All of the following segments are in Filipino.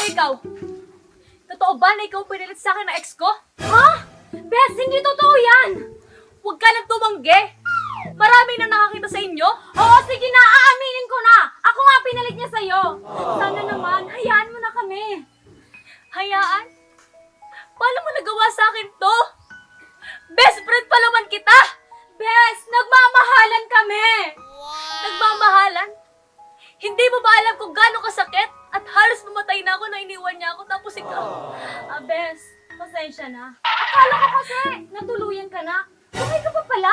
ikaw! Totoo ba na ikaw pinilit sa akin ng ex ko? Ha? Bes, hindi totoo yan! Huwag ka nang tumanggi! Marami na nakakita sa inyo? Oo, sige na! Aaminin ko na! Ako nga pinalit niya sa'yo! Sana naman, hayaan mo na kami! Hayaan? Paano mo nagawa sa akin to? Best friend pa naman kita! Bes, nagmamahalan kami! Nagmamahalan? Hindi mo ba alam kung gaano kasakit? At halos mamatay na ako na iniwan niya ako tapos ikaw. Bes, pasensya na. Akala ko kasi natuluyan ka na. Buhay ka pa pala?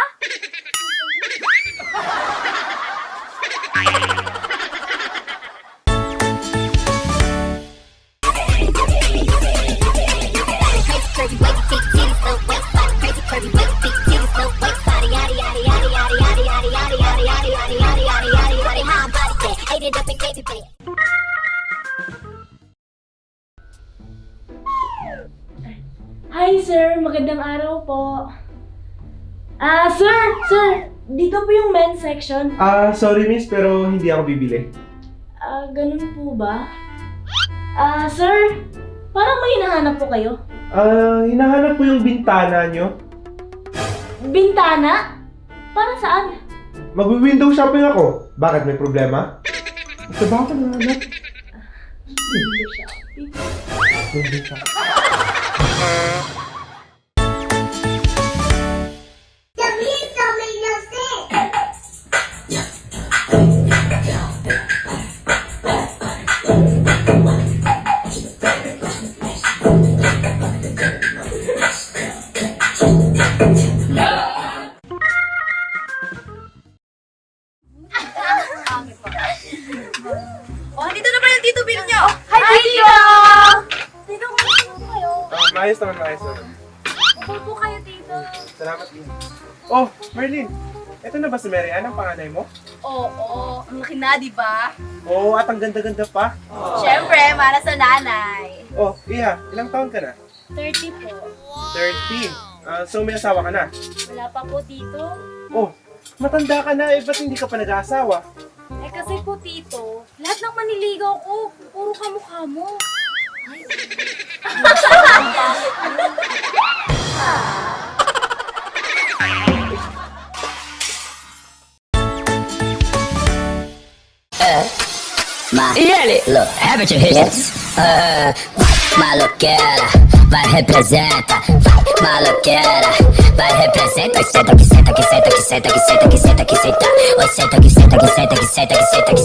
Hi sir, magandang araw po. Sir, dito po yung men's section. Sorry miss, pero hindi ako bibili. Ganun po ba? Sir, parang may hinahanap po kayo. Hinahanap ko yung bintana nyo. Bintana? Para saan? Mag-window shopping ako. Bakit, may problema? Ito ba ako nahanap? Window shopping? Window shopping. Dito na pala yung Tito Bill nyo! Hi, Tito! Tito, kumusta po kayo? Maayos naman. Upo po kayo, Tito. Salamat din. Oh, Merlin! Ito na ba si Mary Ann, ang panganay mo? Oo, ang laki na, di ba? Oo, at ang ganda-ganda pa. Siyempre, para sa nanay. Oh, Iha, ilang taon ka na? 30 po. 30. So may asawa ka na? Wala pa po, Tito. Oh, matanda ka na, ba't hindi ka pa nag-aasawa? Kasi po, Tito, lahat ng maniligaw ko, puro kamukha mo. Ay. Look, haven't you heard this? Maloqueira, vai representa, vai maloqueira, vai representa, senta que senta que senta que senta que senta que senta que senta, oi senta que senta que senta que senta que senta que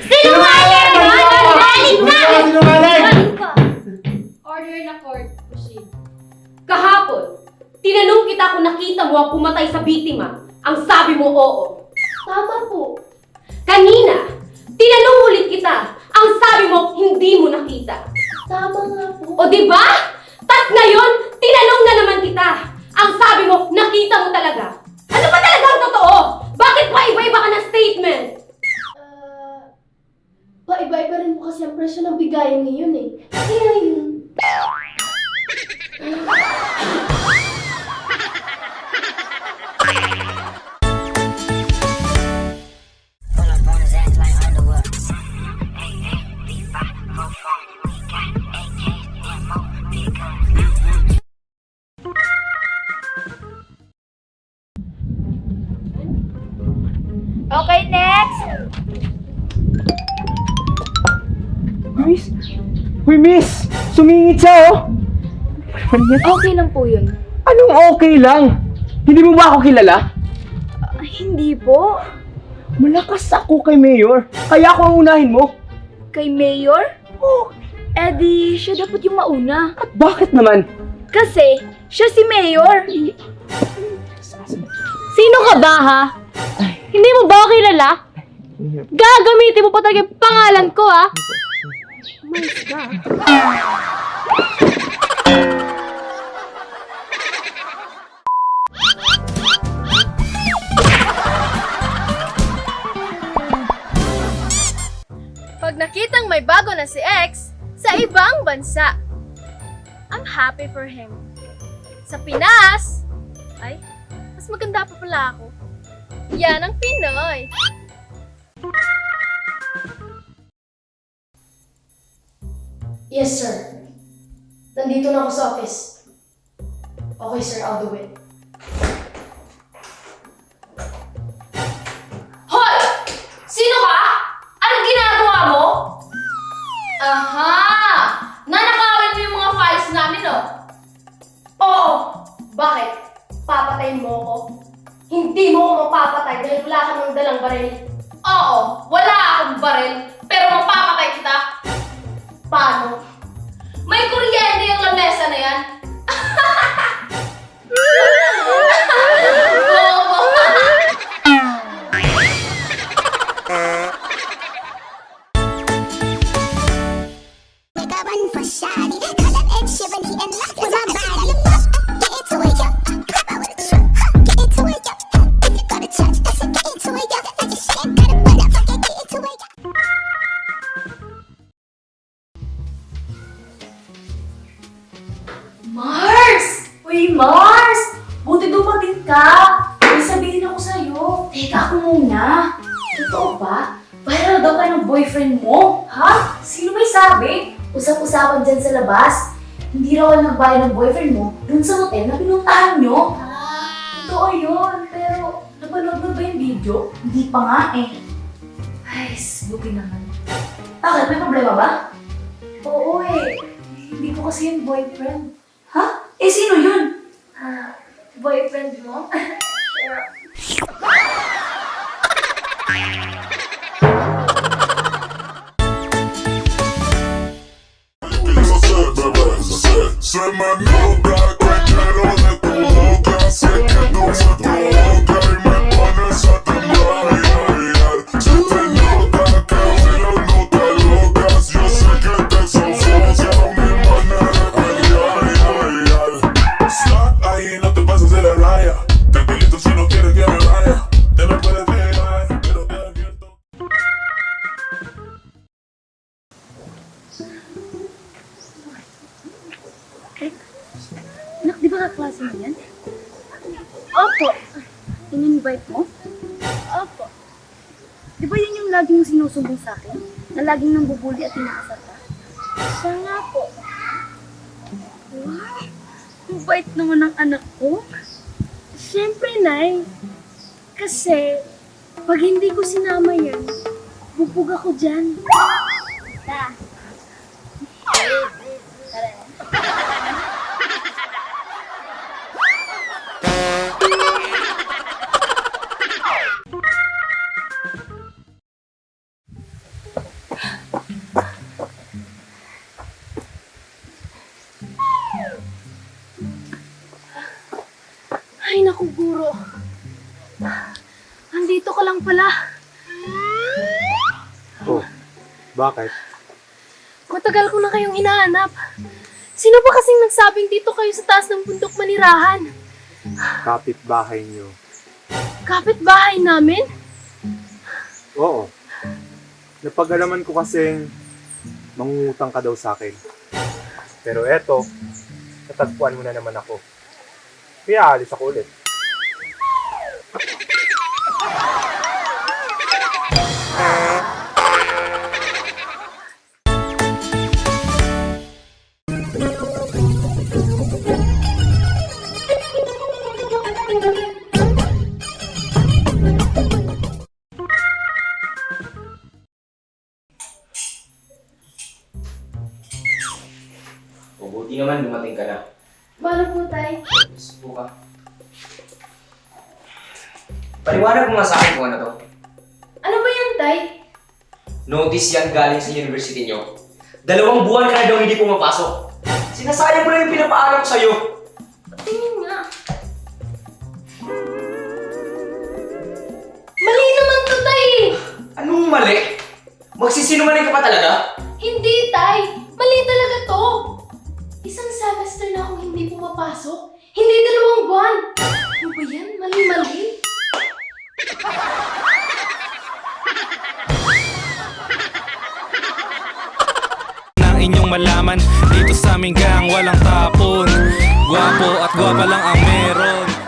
Sinungaling! Balik na! Sinungaling! Order na court, proceed. Kahapon, tinanong kita kung nakita mo ang pumatay sa biktima. Ang sabi mo, oo. Tama po. Kanina, tinanong ulit kita. Ang sabi mo, hindi mo nakita. Tama nga po. O diba? Tas ngayon, tinanong na naman kita. Ang sabi mo, nakita mo talaga. Ano ba talaga ang totoo? Bakit pa iba-iba ka ng statement? Paiba-iba rin po kasi ang presyo ng bigayan ngayon eh. Kaya yun. Okay, next! Miss! Uy, miss! Sumingit siya, oh! Okay lang po yun. Anong okay lang? Hindi mo ba ako kilala? Hindi po. Malakas ako kay Mayor, kaya ako ang unahin mo. Kay Mayor? Oh, Di siya dapat yung mauna. at bakit naman? Kasi, siya si Mayor. Sino ka ba, ha? Hindi mo ba ako kilala? Gagamitin mo pa talaga yung pangalan ko, ha? Mas ka. Pag nakitang may bago na si ex sa ibang bansa, I'm happy for him. Sa Pinas, ay, mas maganda pa pala ako. Yan ang Pinoy. Yes, sir. Nandito na ako sa office. Okay, sir. I'll do it. Hoy! Sino ka? Anong ginagawa mo? Aha! Nanakawin mo yung mga files namin, oh. Oo! Bakit? Papatayin mo ako? Hindi mo ako mapapatay dahil wala ka ng dalang baril. Oo, wala akong baril, pero mapapatay kita. Paano? May kuryente yung lamesa na yan. Bobo. One for shiny, color and shivery and lots of my body. Get into it, yo. Pop out with a truck. Get into it, yo. If you go to church, I said get into it, yo. I just said gotta run up, fucking get into it, yo. Mars! Uy, Mars! Buti dumating ka! May sabihin ako sa'yo. Teka ako muna. Totoo ba? Viral daw kayo ng boyfriend mo? Ha? Sino may sabi? Usap-usapan dyan sa labas. Hindi raw nagbayad ng boyfriend mo dun sa hotel na pinuntahan nyo. Totoo yun. Pero napanood mo ba yung video? Hindi pa nga eh. Ay, buti naman. Bakit? May problema ba? Oo eh. Hindi ko kasi yung boyfriend. Ha? Eh, sino yun? Boyfriend mo? Se me nota que quiero de tu boca, sé que tú me provocas y me pones a temblar, Se te nota que bailas no te locas, yo sé que te sofocas mi manera de Stop ahí, no te pases de la raya, tranquilito si no quieres que me vaya, te me puedes pegar, pero te advierto. Anak, di ba kaklase mo yan? Opo. In-invite mo? Opo. Di ba yan yung laging sinusumbong sa akin? Na laging nambubuli at inaasar ka? Siya nga po. Wow! Ang bait naman ng anak ko. Siyempre, Nay. Kasi, pag hindi ko sinama yan, bubog ako dyan. Ta. Ay, naku, guro. Andito ka lang pala. Oh, bakit? Matagal ko na kayong hinahanap. Sino ba kasing nagsabing dito kayo sa taas ng bundok manirahan? Kapitbahay niyo. Kapitbahay namin? Oo. Napag-alaman ko kasing mangungutang ka daw sa akin. Pero eto, natagpuan mo na naman ako. Kaya alis ako ulit. Mabuti naman dumating ka na. Paano po, Tay? Gusto ka. Paliwanag mo nga sa akin kung ano to. Ano ba yan, Tay? Notice yan galing sa university nyo. 2 buwan ka na daw hindi pumapasok. Sinasayang mo lang yung pinapaalam ko sa'yo. Tingin nga. Mali naman to, Tay! Anong mali? Magsisinungaling ka pa talaga? Hindi, Tay! Mali talaga to! Isang semester na akong hindi pumapasok. Hindi 2 buwan! Ano ba yan? Mali-mali? Nang inyong malaman dito sa aming gang walang tapon. Gwapo at gwapa lang ang meron.